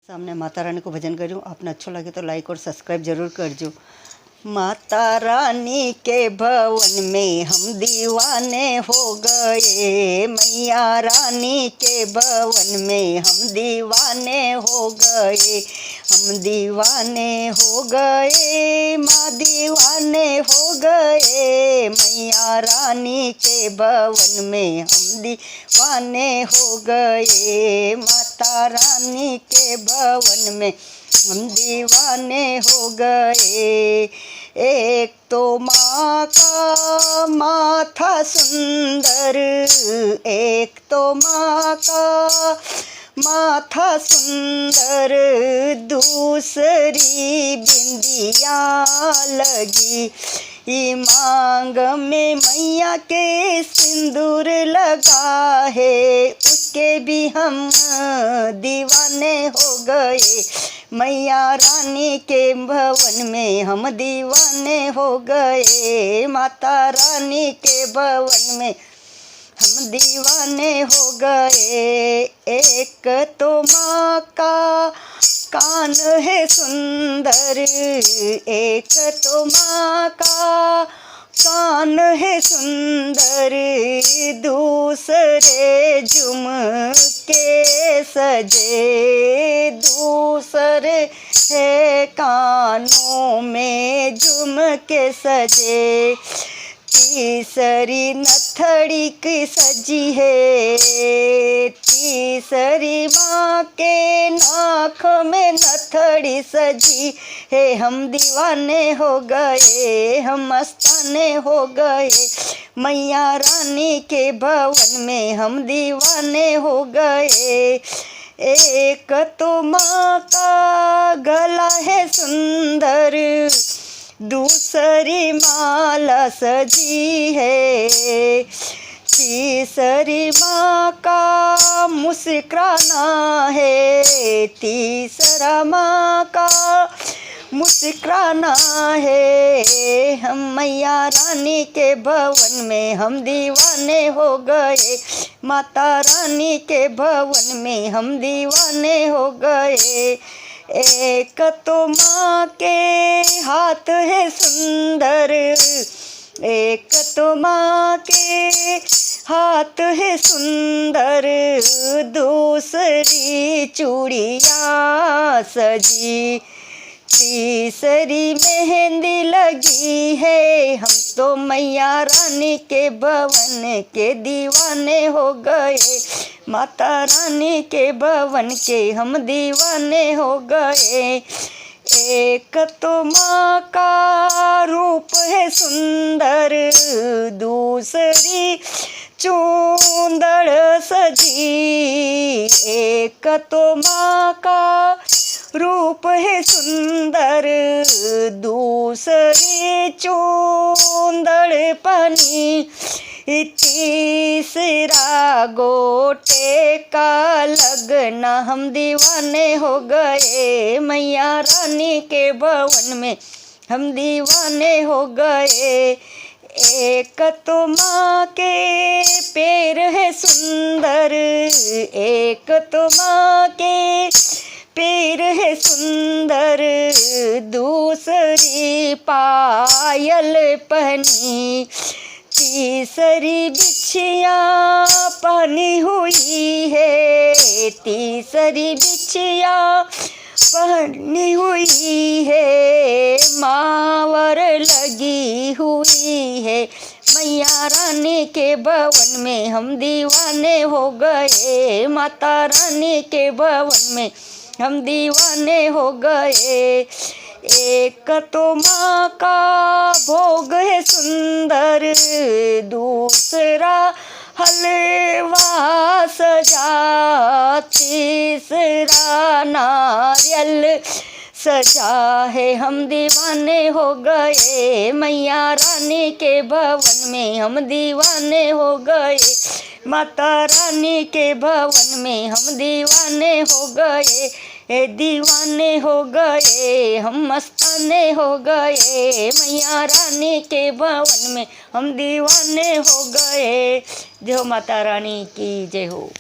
सामने माता रानी को भजन करूँ। आपने अच्छा लगे तो लाइक और सब्सक्राइब जरूर करजो। माता रानी के भवन में हम दीवाने हो गए, मैया रानी के भवन में हम दीवाने हो गए, हम दीवाने हो गए, माँ दीवाने हो गए, मैया रानी के भवन में हम दीवाने हो गए, माता रानी के भवन में हम दीवाने हो गए। एक तो माँ का माथा सुंदर, एक तो माँ का माथा सुंदर, दूसरी बिंदिया लगी, मांग में मैया के सिंदूर लगा है, उसके भी हम दीवाने हो गए, मैया रानी के भवन में हम दीवाने हो गए, माता रानी के भवन में हम दीवाने हो गए। एक तो माँ का कान है सुंदर, एक तो माँ का कान है सुंदर, दूसरे झुमके सजे, दूसरे है कानों में झुमके सजे, तीसरी नथड़ी की सजी है, तीसरी माँ के नाक में नथड़ी सजी है, हम दीवाने हो गए, हम मस्ताने हो गए, मैया रानी के भवन में हम दीवाने हो गए। एक तो माँ का गला है सुंदर, दूसरी माला सजी है, तीसरी माँ का मुस्कुराना है, तीसरा माँ का मुस्कुराना है, हम मैया रानी के भवन में हम दीवाने हो गए, माता रानी के भवन में हम दीवाने हो गए। एक तो माँ के हाथ है सुंदर, एक तो माँ के हाथ है सुंदर, दूसरी चूड़ियाँ सजी, तीसरी मेहंदी लगी है, हम तो मैया रानी के भवन के दीवाने हो गए, माता रानी के भवन के हम दीवाने हो गए। एक तो माँ का रूप है सुंदर, दूसरी चूंदड़ सजी, एक तो माँ का रूप है सुंदर, दूसरी चूंदड़ पनी, तीसरा गोटे का लगना, हम दीवाने हो गए, मैया रानी के भवन में हम दीवाने हो गए। एक तो माँ के पैर है सुंदर, एक तो माँ के पैर है सुंदर, दूसरी पायल पहनी, तीसरी बिछिया पहनी हुई है, तीसरी बिछिया पहनी हुई है, मावर लगी हुई है, मैया रानी के भवन में हम दीवाने हो गए, माता रानी के भवन में हम दीवाने हो गए। एक तो माँ का भोग है सुंदर, दूसरा हलवा सजा, तीसरा नारियल सजा है, हम दीवाने हो गए, मैया रानी के भवन में हम दीवाने हो गए, माता रानी के भवन में हम दीवाने हो गए, दीवाने हो गए, हम मस्ताने हो गए, मैया रानी के भवन में हम दीवाने हो गए। जय हो माता रानी की जय हो।